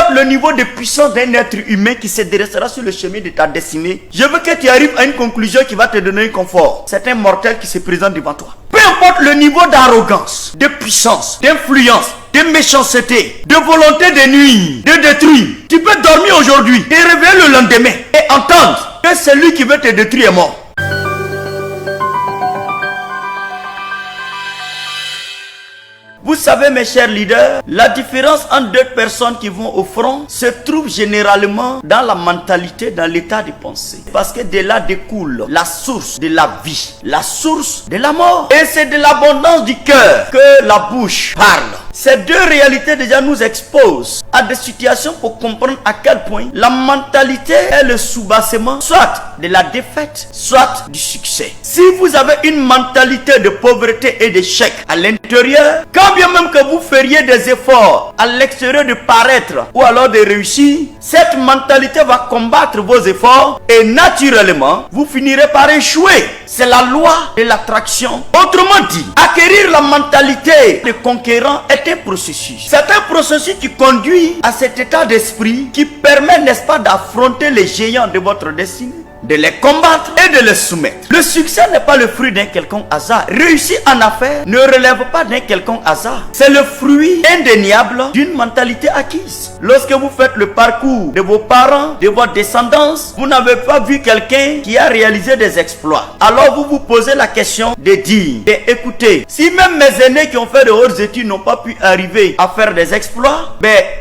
importe le niveau de puissance d'un être humain qui se dressera sur le chemin de ta destinée, je veux que tu arrives à une conclusion qui va te donner un confort. C'est un mortel qui se présente devant toi. Peu importe le niveau d'arrogance, de puissance, d'influence, de méchanceté, de volonté de nuire, de détruire, tu peux dormir aujourd'hui et réveiller le lendemain et entendre que celui qui veut te détruire est mort. Vous savez, mes chers leaders, la différence entre deux personnes qui vont au front se trouve généralement dans la mentalité, dans l'état de pensée. Parce que de là découle la source de la vie, la source de la mort. Et c'est de l'abondance du cœur que la bouche parle. Ces deux réalités déjà nous exposent à des situations pour comprendre à quel point la mentalité est le soubassement soit de la défaite, soit du succès. Si vous avez une mentalité de pauvreté et d'échec à l'intérieur, quand bien même que vous feriez des efforts à l'extérieur de paraître ou alors de réussir, cette mentalité va combattre vos efforts et naturellement, vous finirez par échouer. C'est la loi de l'attraction. Autrement dit, acquérir la mentalité de conquérant est un processus. C'est un processus qui conduit à cet état d'esprit qui permet, n'est-ce pas, d'affronter les géants de votre destinée, de les combattre et de les soumettre. Le succès n'est pas le fruit d'un quelconque hasard. Réussir en affaires ne relève pas d'un quelconque hasard. C'est le fruit indéniable d'une mentalité acquise. Lorsque vous faites le parcours de vos parents, de votre descendance, vous n'avez pas vu quelqu'un qui a réalisé des exploits. Alors vous vous posez la question de dire, écoutez, si même mes aînés qui ont fait de hautes études n'ont pas pu arriver à faire des exploits,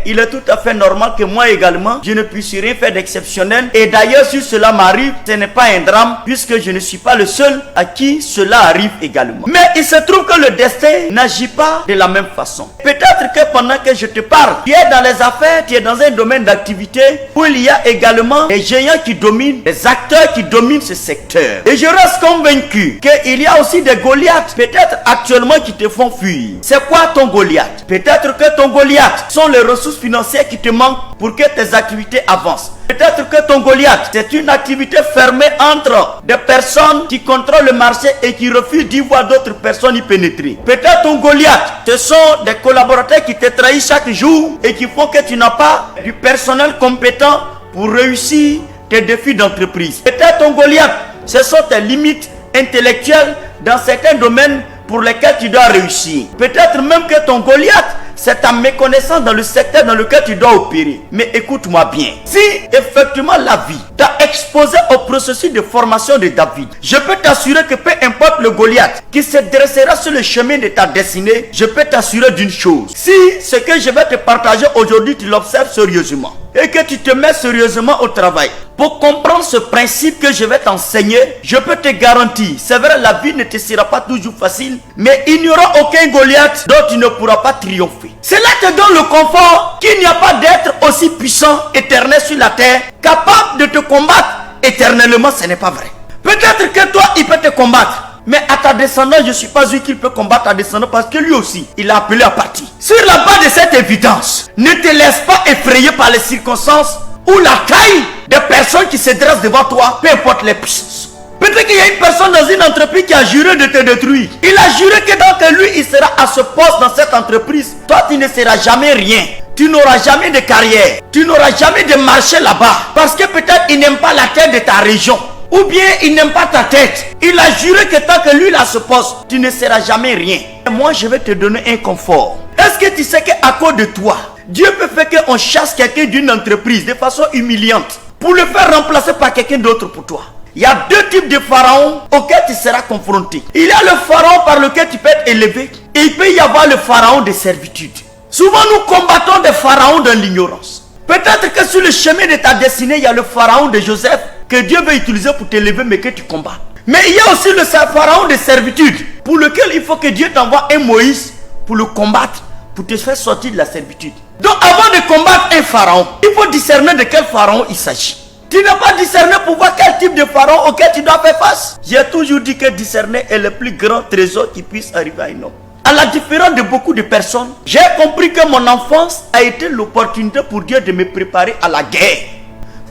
il est tout à fait normal que moi également, je ne puisse rien faire d'exceptionnel. Et d'ailleurs, si cela m'arrive, ce n'est pas un drame puisque je ne suis pas le seul à qui cela arrive également. Mais il se trouve que le destin n'agit pas de la même façon. Peut-être que pendant que je te parle, tu es dans les affaires, tu es dans un domaine d'activité où il y a également des géants qui dominent, des acteurs qui dominent ce secteur. Et je reste convaincu qu'il y a aussi des Goliaths, peut-être actuellement qui te font fuir. C'est quoi ton Goliath? Peut-être que ton Goliath sont les ressources financières qui te manquent pour que tes activités avancent. Peut-être que ton Goliath, c'est une activité fermée entre des personnes qui contrôlent le marché et qui refusent d'y voir d'autres personnes y pénétrer. Peut-être ton Goliath, ce sont des collaborateurs qui te trahissent chaque jour et qui font que tu n'as pas du personnel compétent pour réussir tes défis d'entreprise. Peut-être ton Goliath, ce sont tes limites intellectuelles dans certains domaines pour lesquels tu dois réussir. Peut-être même que ton Goliath, c'est ta méconnaissance dans le secteur dans lequel tu dois opérer. Mais écoute-moi bien. Si effectivement la vie t'a exposé au processus de formation de David, je peux t'assurer que peu importe le Goliath qui se dressera sur le chemin de ta destinée, je peux t'assurer d'une chose. Si ce que je vais te partager aujourd'hui, tu l'observes sérieusement et que tu te mets sérieusement au travail pour comprendre ce principe que je vais t'enseigner, je peux te garantir, c'est vrai, la vie ne te sera pas toujours facile, mais il n'y aura aucun Goliath dont tu ne pourras pas triompher. Cela te donne le confort qu'il n'y a pas d'être aussi puissant, éternel sur la terre, capable de te combattre éternellement. Ce n'est pas vrai. Peut-être que toi, il peut te combattre, mais à ta descendance, je ne suis pas sûr qu'il peut combattre ta descendance parce que lui aussi, il a appelé à partir. Sur la base de cette évidence, ne te laisse pas effrayer par les circonstances ou la taille des personnes qui se dressent devant toi, peu importe les puissances. Peut-être qu'il y a une personne dans une entreprise qui a juré de te détruire. Il a juré que tant que lui, il sera à ce poste dans cette entreprise, toi, tu ne seras jamais rien. Tu n'auras jamais de carrière. Tu n'auras jamais de marché là-bas. Parce que peut-être il n'aime pas la tête de ta région. Ou bien il n'aime pas ta tête. Il a juré que tant que lui il a ce poste, tu ne seras jamais rien. Et moi je vais te donner un confort. Est-ce que tu sais qu'à cause de toi, Dieu peut faire qu'on chasse quelqu'un d'une entreprise de façon humiliante pour le faire remplacer par quelqu'un d'autre pour toi? Il y a deux types de pharaons auxquels tu seras confronté. Il y a le pharaon par lequel tu peux être élevé. Et il peut y avoir le pharaon de servitude. Souvent nous combattons des pharaons dans l'ignorance. Peut-être que sur le chemin de ta destinée, il y a le pharaon de Joseph que Dieu veut utiliser pour t'élever mais que tu combats. Mais il y a aussi le pharaon de servitude pour lequel il faut que Dieu t'envoie un Moïse pour le combattre, pour te faire sortir de la servitude. Donc avant de combattre un pharaon, il faut discerner de quel pharaon il s'agit. Tu n'as pas discerné pour voir quel type de pharaon auquel tu dois faire face. J'ai toujours dit que discerner est le plus grand trésor qui puisse arriver à un homme. À la différence de beaucoup de personnes, j'ai compris que mon enfance a été l'opportunité pour Dieu de me préparer à la guerre.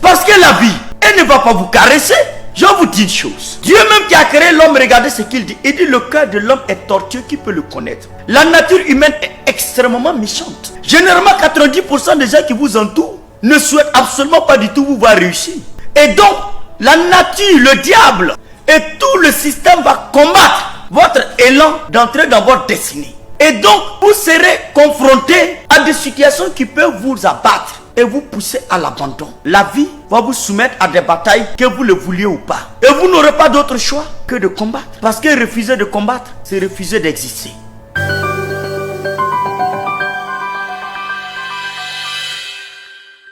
Parce que la vie, elle ne va pas vous caresser. Je vous dis une chose. Dieu même qui a créé l'homme, regardez ce qu'il dit. Il dit le cœur de l'homme est tortueux, qui peut le connaître? La nature humaine est extrêmement méchante. Généralement, 90% des gens qui vous entourent ne souhaitent absolument pas du tout vous voir réussir. Et donc, la nature, le diable et tout le système va combattre votre élan d'entrer dans votre destinée. Et donc, vous serez confronté à des situations qui peuvent vous abattre et vous pousser à l'abandon. La vie va vous soumettre à des batailles, que vous le vouliez ou pas. Et vous n'aurez pas d'autre choix que de combattre. Parce que refuser de combattre, c'est refuser d'exister.